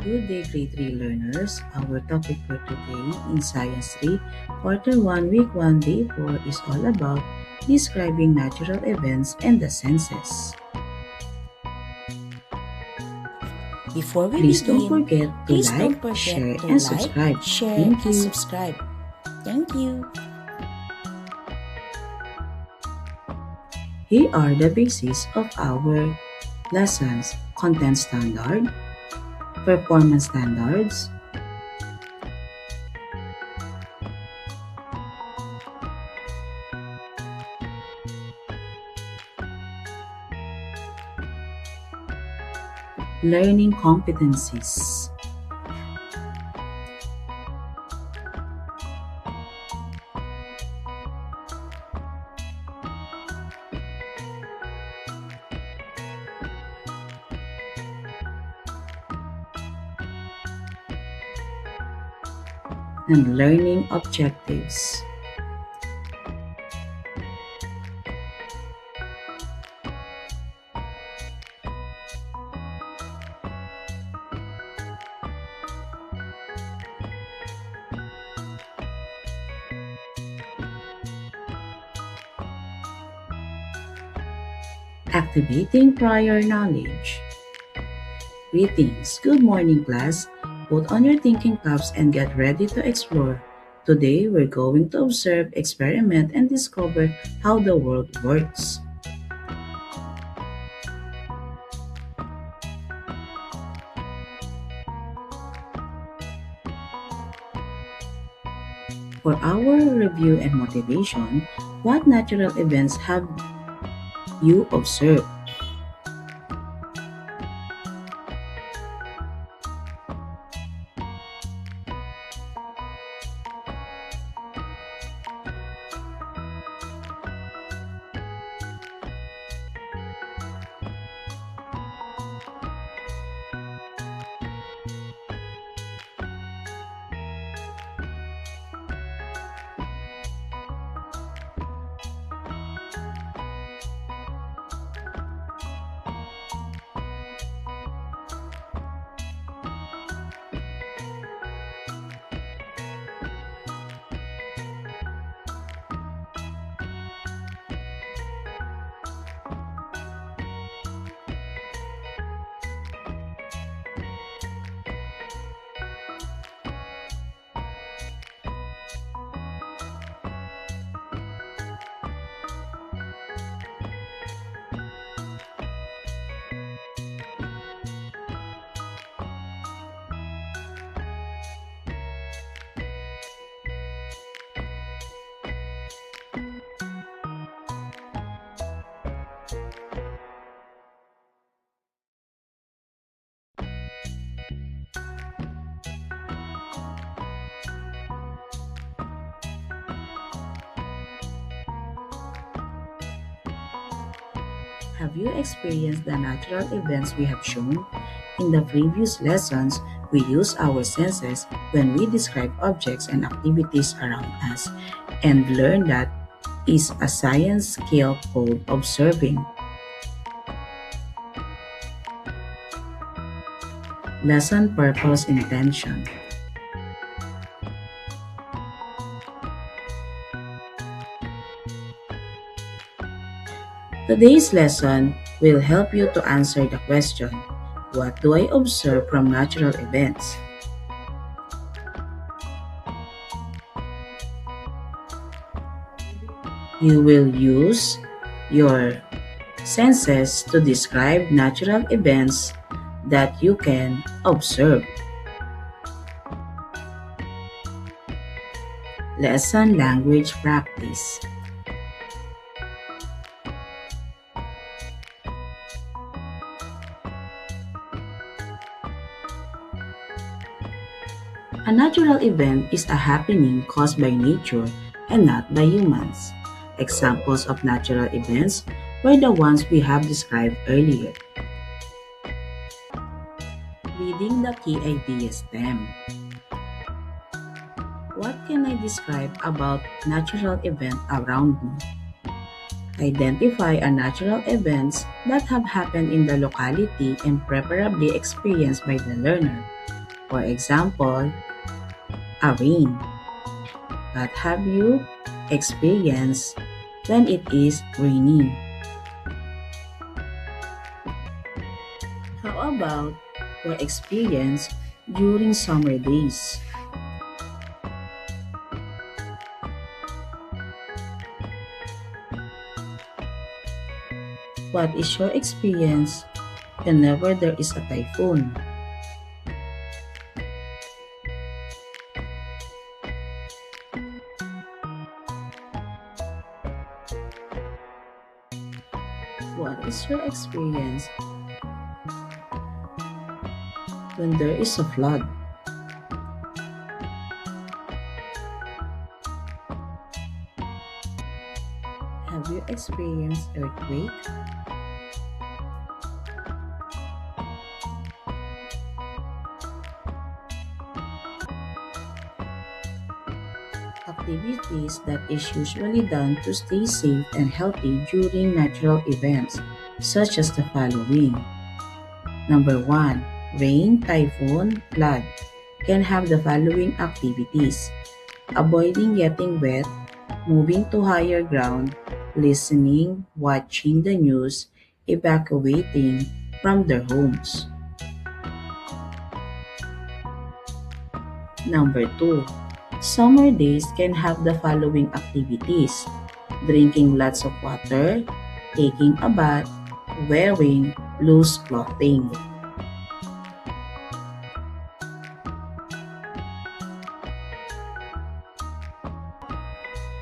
Good day, grade 3 learners. Our topic for today in Science 3, Quarter 1, Week 1, Day 4 is all about describing natural events and the senses. Before we Please don't begin, forget to like, share, and subscribe. Thank you. Thank you. Here are the bases of our lessons: content standard, performance standards, learning competencies. And learning objectives. Activating prior knowledge. Greetings. Good morning, class. Put on your thinking caps and get ready to explore. Today, we're going to observe, experiment, and discover how the world works. For our review and motivation, what natural events have you observed? Have you experienced the natural events we have shown? In the previous lessons, we use our senses when we describe objects and activities around us and learn that is a science skill called observing. Lesson purpose intention. Today's lesson will help you to answer the question, what do I observe from natural events? You will use your senses to describe natural events that you can observe. Lesson language practice. A natural event is a happening caused by nature and not by humans. Examples of natural events were the ones we have described earlier. Reading the key idea stem. What can I describe about natural event around me? Identify a natural events that have happened in the locality and preferably experienced by the learner. For example, a rain. But have you experienced when it is raining? How about your experience during summer days? What is your experience whenever there is a typhoon? What is your experience when there is a flood? Have you experienced earthquake? Activities that is usually done to stay safe and healthy during natural events, such as the following. Number 1. Rain, typhoon, flood can have the following activities: avoiding getting wet, moving to higher ground, listening, watching the news, evacuating from their homes. Number 2. Summer days can have the following activities: drinking lots of water, taking a bath, wearing loose clothing.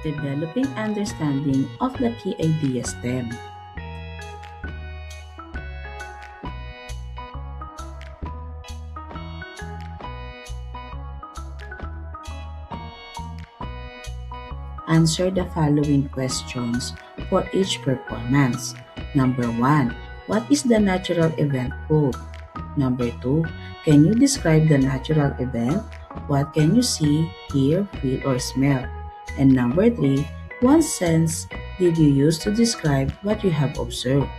Developing understanding of the key idea STEM. Answer the following questions for each performance. Number 1. What is the natural event called? Number 2. Can you describe the natural event? What can you see, hear, feel, or smell? And number 3. What sense did you use to describe what you have observed?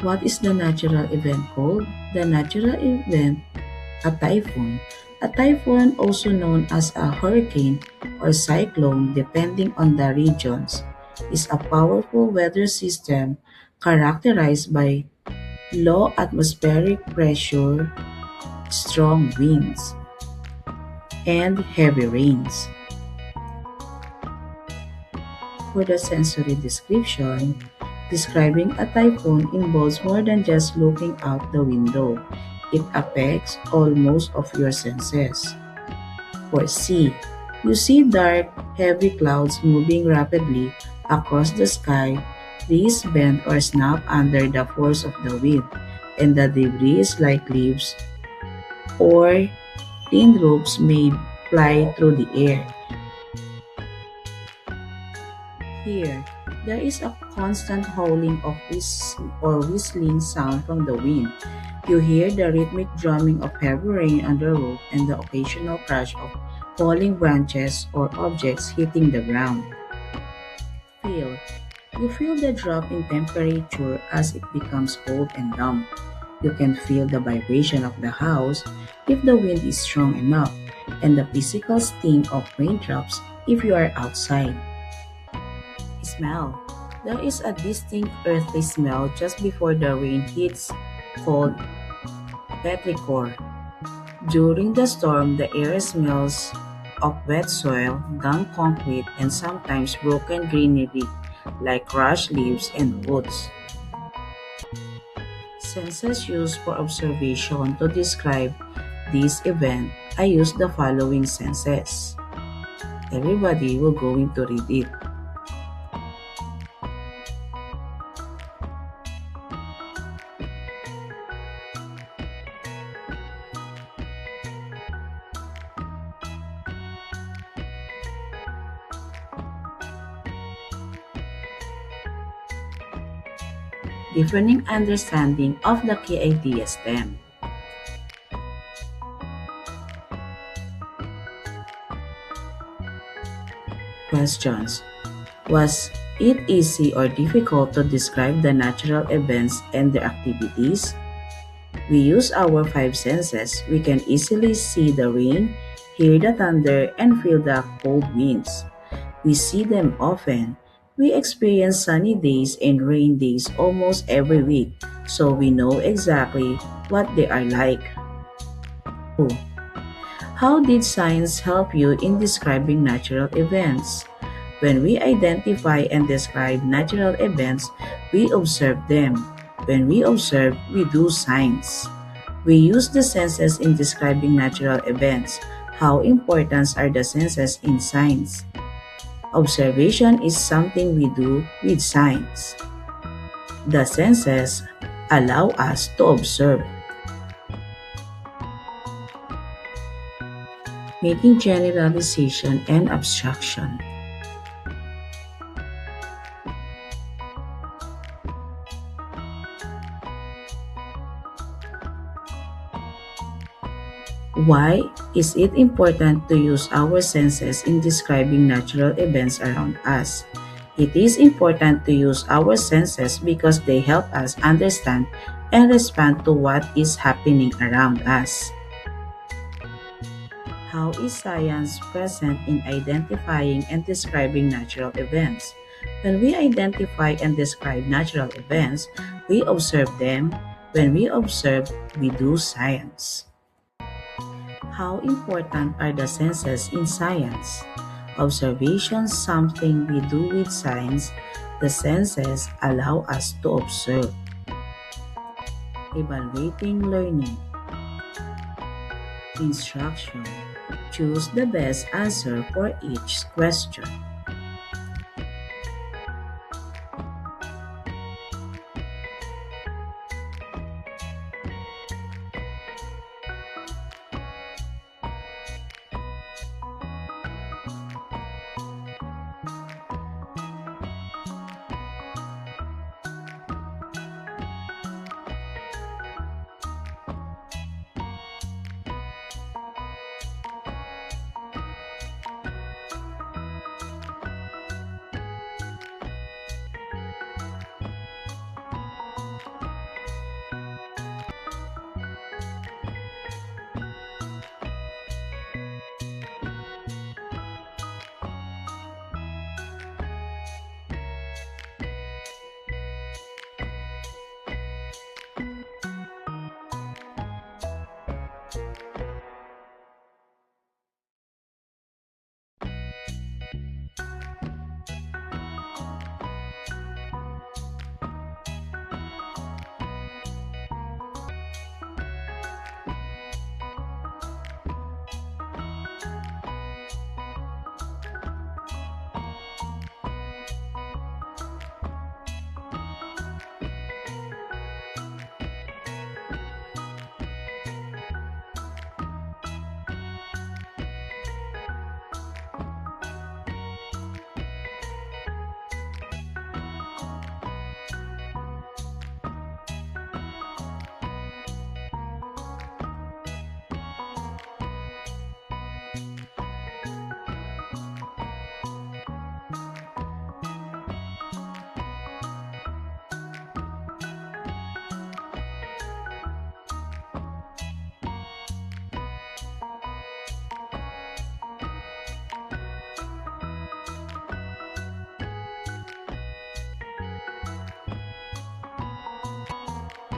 What is the natural event called? The natural event, a typhoon. A typhoon, also known as a hurricane or cyclone depending on the regions, is a powerful weather system characterized by low atmospheric pressure, strong winds, and heavy rains. For the sensory description, describing a typhoon involves more than just looking out the window. It affects almost of your senses. For C, you see dark, heavy clouds moving rapidly across the sky. These bend or snap under the force of the wind, and the debris like leaves or tin ropes may fly through the air. Here, there is a constant howling of or whistling sound from the wind. You hear the rhythmic drumming of heavy rain on the roof and the occasional crash of falling branches or objects hitting the ground. Feel. You feel the drop in temperature as it becomes cold and damp. You can feel the vibration of the house if the wind is strong enough, and the physical sting of raindrops if you are outside. Smell. There is a distinct earthy smell just before the rain hits called petrichor. During the storm, the air smells of wet soil, damp concrete, and sometimes broken greenery like crushed leaves and woods. Senses used for observation to describe this event, I use the following senses. Everybody will going to read it. Differing understanding of the key idea STEM. For questions. Was it easy or difficult to describe the natural events and their activities? We use our five senses. We can easily see the rain, hear the thunder, and feel the cold winds. We see them often. We experience sunny days and rain days almost every week, so we know exactly what they are like. Oh, how did science help you in describing natural events? When we identify and describe natural events, we observe them. When we observe, we do science. We use the senses in describing natural events. How important are the senses in science? Observation is something we do with science. The senses allow us to observe, making generalization and abstraction. Why is it important to use our senses in describing natural events around us? It is important to use our senses because they help us understand and respond to what is happening around us. How is science present in identifying and describing natural events? When we identify and describe natural events, we observe them. When we observe, we do science. How important are the senses in science? Observation, something we do with science. The senses allow us to observe. Evaluating learning. Instruction. Choose the best answer for each question.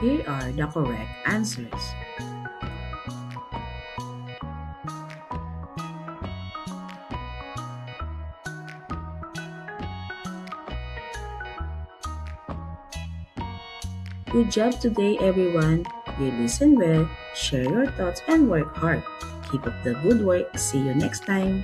Here are the correct answers. Good job today, everyone. You listen well, share your thoughts, and work hard. Keep up the good work. See you next time.